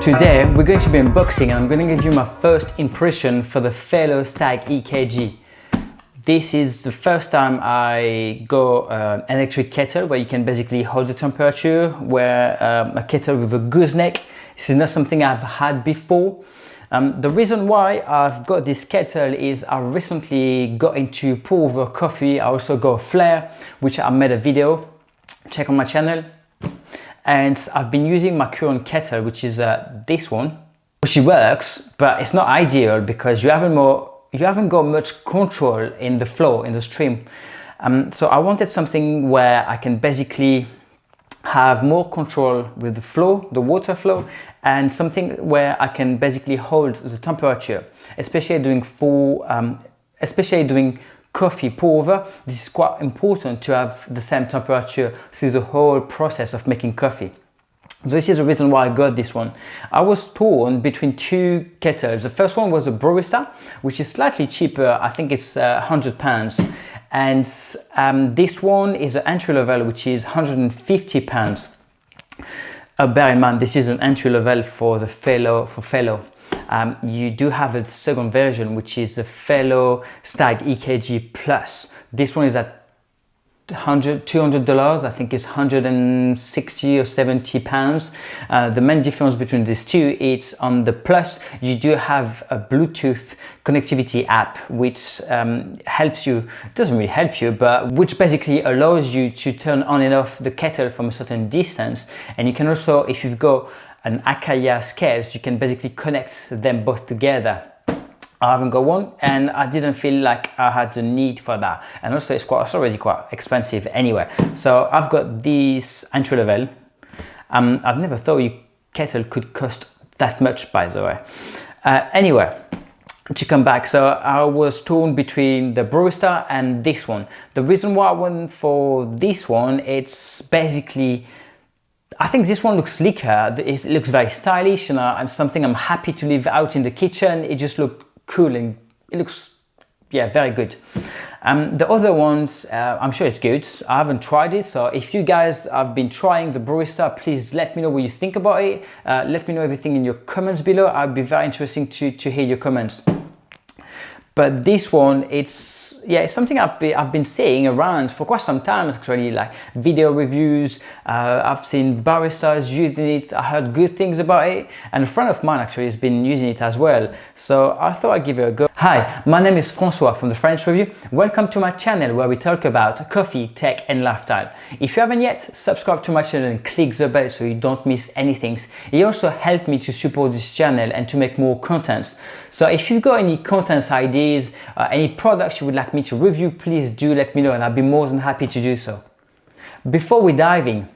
Today we're going to be unboxing and I'm going to give you my first impression for the fellow Stagg EKG. This is the first time I got an electric kettle where you can basically hold the temperature, where a kettle with a gooseneck. This is not something I've had before. The reason why I've got this kettle is I recently got into pour-over coffee. I also got a flare, which I made a video. Check on my channel. And I've been using my current kettle, which is this one, which works, but it's not ideal because you haven't got much control in the flow, in the stream. So I wanted something where I can basically have more control with the flow, the water flow, and something where I can basically hold the temperature, especially doing coffee pour over. This is quite important to have the same temperature through the whole process of making coffee. So this is the reason why I got this one. I was torn between two kettles. The first one was a Brewista, which is slightly cheaper. I think it's £100. And this one is an entry level, which is £150. Bear in mind, this is an entry level for the fellow. You do have a second version, which is a fellow Stagg EKG Plus. This one is at $200. I think it's 160 or 70 pounds. The main difference between these two is on the Plus, you do have a Bluetooth connectivity app, which helps you, it doesn't really help you, but which basically allows you to turn on and off the kettle from a certain distance. And you can also, if you've got an Akaya scales, you can basically connect them both together. I haven't got one and I didn't feel like I had the need for that. And also it's already quite expensive anyway. So I've got this entry level. I've never thought your kettle could cost that much, by the way. Anyway, to come back, so I was torn between the Brewista and this one. The reason why I went for this one, it's basically, I think this one looks sleeker. It looks very stylish and something I'm happy to leave out in the kitchen. It just looks cool and it looks, yeah, very good. The other ones, I'm sure it's good. I haven't tried it, so if you guys have been trying the Brewista, please let me know what you think about it. Let me know everything in your comments below. I'd be very interested to hear your comments. But this one, it's something I've been seeing around for quite some time, actually, like video reviews. I've seen baristas using it. I heard good things about it, and a friend of mine actually has been using it as well. So I thought I'd give it a go. Hi, my name is Francois from the French Review. Welcome to my channel where we talk about coffee, tech, and lifestyle. If you haven't yet, subscribe to my channel and click the bell so you don't miss anything. It also helped me to support this channel and to make more contents. So if you've got any content ideas, any products you would like me to review, please do let me know and I'll be more than happy to do so. Before we dive in,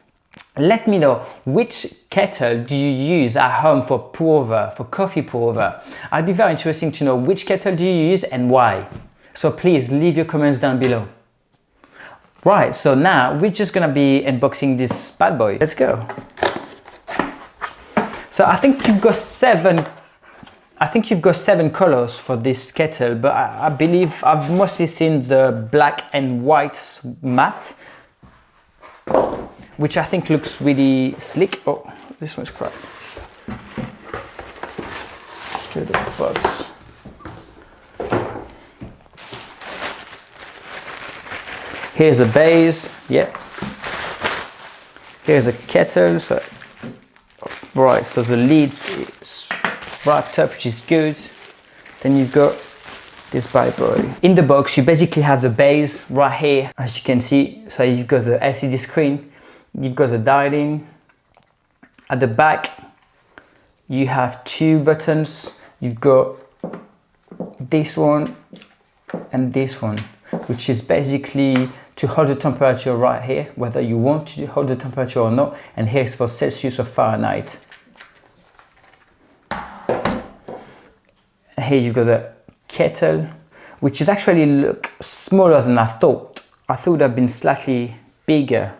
let me know which kettle do you use at home for pour-over, for coffee pour-over. I'd be very interested to know which kettle do you use and why. So please leave your comments down below. Right, so now we're just gonna be unboxing this bad boy. Let's go. So I think you've got seven colors for this kettle, but I believe I've mostly seen the black and white matte, which I think looks really slick. Oh, this one's cracked. Let's get the box. Here's a base, yeah. Here's a kettle, so right, so the lid is wrapped up, which is good. Then you've got this bad boy. In the box, you basically have the base right here, as you can see. So you've got the LCD screen, you've got the dialing. At the back, you have two buttons. You've got this one and this one, which is basically to hold the temperature right here, whether you want to hold the temperature or not. And here's for Celsius or Fahrenheit. Here you've got the kettle, which is actually look smaller than I thought. I thought it would have been slightly bigger.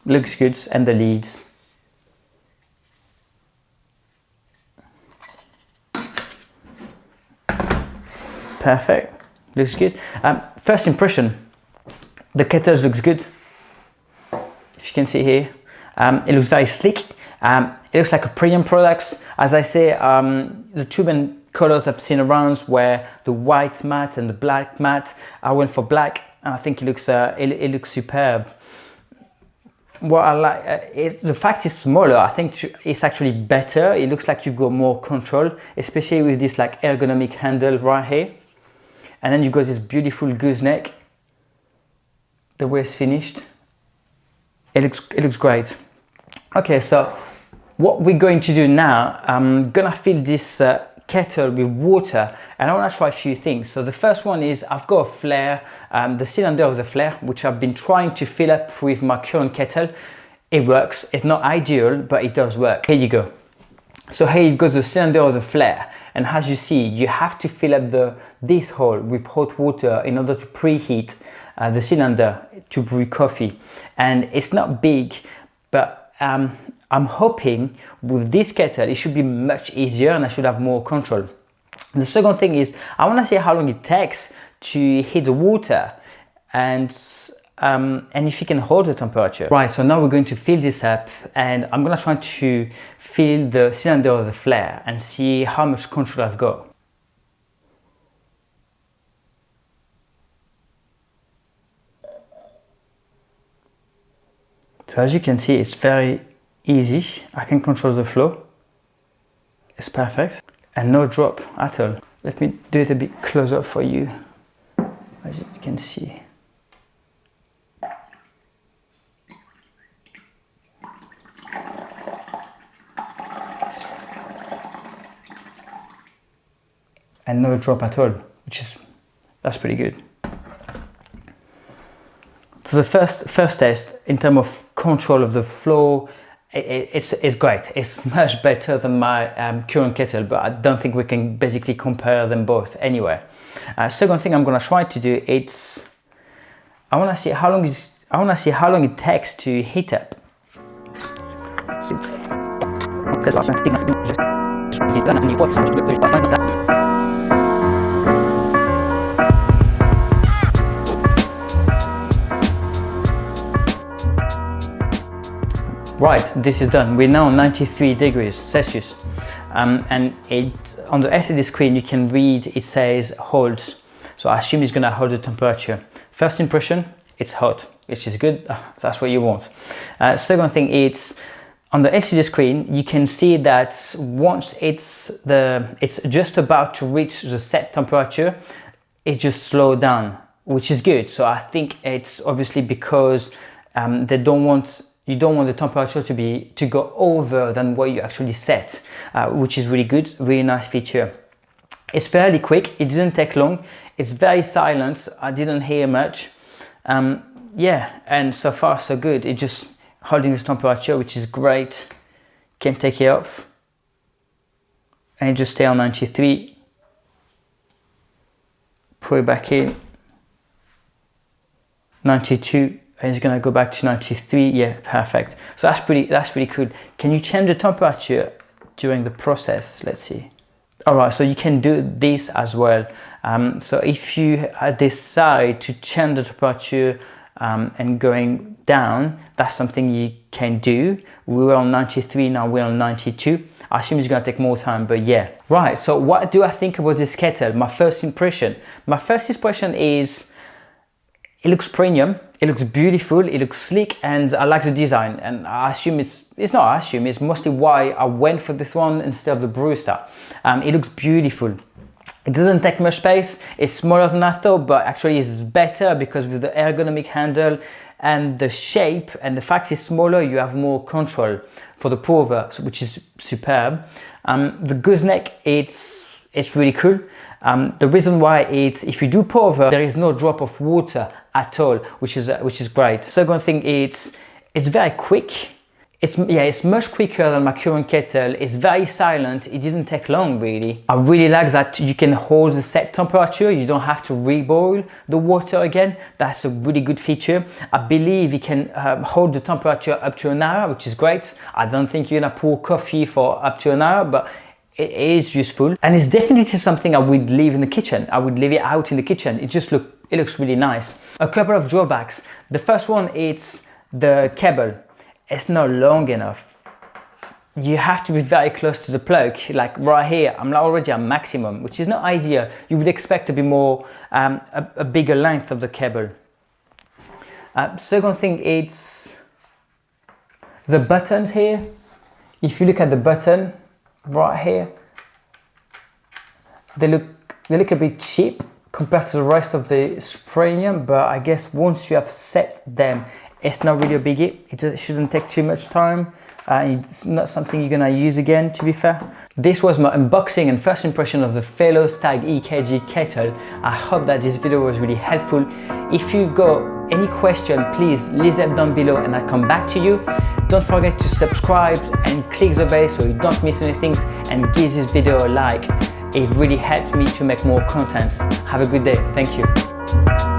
Looks good, and the leads. Perfect, looks good. First impression, the kettle looks good. If you can see here, it looks very slick. It looks like a premium product. As I say, the two main colors I've seen around were the white matte and the black matte. I went for black, and I think it looks superb. What I like, the fact it's smaller, I think it's actually better. It looks like you've got more control, especially with this like ergonomic handle right here. And then you've got this beautiful gooseneck. The way it's finished, it looks great. Okay, so what we're going to do now, I'm gonna fill this kettle with water, and I want to try a few things. So the first one is I've got a flare, the cylinder of the flare, which I've been trying to fill up with my current kettle. It works. It's not ideal, but it does work. Here you go. So here you've got the cylinder of the flare, and as you see, you have to fill up this hole with hot water in order to preheat the cylinder to brew coffee. And it's not big, but I'm hoping with this kettle it should be much easier and I should have more control. The second thing is I want to see how long it takes to heat the water and if you can hold the temperature. Right, so now we're going to fill this up, and I'm going to try to fill the cylinder of the flare and see how much control I've got. So as you can see, it's very easy. I can control the flow. It's perfect and no drop at all. Let me do it a bit closer for you, as you can see. And no drop at all, that's pretty good. So the first test in terms of control of the flow, it's great. It's much better than my current kettle, but I don't think we can basically compare them both anyway. Second thing I'm going to try to do, I want to see how long it takes to heat up. Right, this is done. We're now 93 degrees Celsius, and on the LCD screen you can read it says holds, so I assume it's going to hold the temperature. First impression, it's hot, which is good. That's what you want. Second thing, it's on the LCD screen you can see that once it's just about to reach the set temperature, it just slowed down, which is good. So I think it's obviously because you don't want the temperature to go over than what you actually set, which is really good, really nice feature. It's fairly quick, it didn't take long, it's very silent, I didn't hear much. Yeah, and so far so good. It's just holding this temperature, which is great. Can take it off and just stay on 93. Put it back in, 92. And it's going to go back to 93. Yeah, perfect. So that's pretty cool. Can you change the temperature during the process? Let's see. All right, so you can do this as well. So if you decide to change the temperature and going down, that's something you can do. We were on 93, now we're on 92. I assume it's going to take more time, but yeah. Right, so what do I think about this kettle? My first impression is it looks premium, it looks beautiful, it looks sleek, and I like the design. And I assume it's mostly why I went for this one instead of the Brewista. It looks beautiful. It doesn't take much space. It's smaller than I thought, but actually it's better because with the ergonomic handle and the shape and the fact it's smaller, you have more control for the pour-over, which is superb. The gooseneck, it's really cool. The reason why it's, if you do pour-over, there is no drop of water at all, which is great. Second thing, it's very quick. It's much quicker than my current kettle. It's very silent. It didn't take long really. I really like that you can hold the set temperature. You don't have to reboil the water again. That's a really good feature. I believe you can hold the temperature up to an hour, which is great. I don't think you're gonna pour coffee for up to an hour, but it is useful, and it's definitely something I would leave in the kitchen. I would leave it out in the kitchen. It looks really nice. A couple of drawbacks. The first one is the cable. It's not long enough. you have to be very close to the plug. Like right here, I'm already at maximum, which is not ideal. You would expect to be more, a bigger length of the cable. Second thing, it's the buttons here. If you look at the button right here, they look a bit cheap compared to the rest of the Spranium, but I guess once you have set them, it's not really a biggie. It shouldn't take too much time. It's not something you're gonna use again, to be fair. This was my unboxing and first impression of the fellow Stagg EKG kettle. I hope that this video was really helpful. If you've got any question, please leave them down below and I'll come back to you. Don't forget to subscribe and click the bell so you don't miss anything, and give this video a like. It really helps me to make more content. Have a good day. Thank you.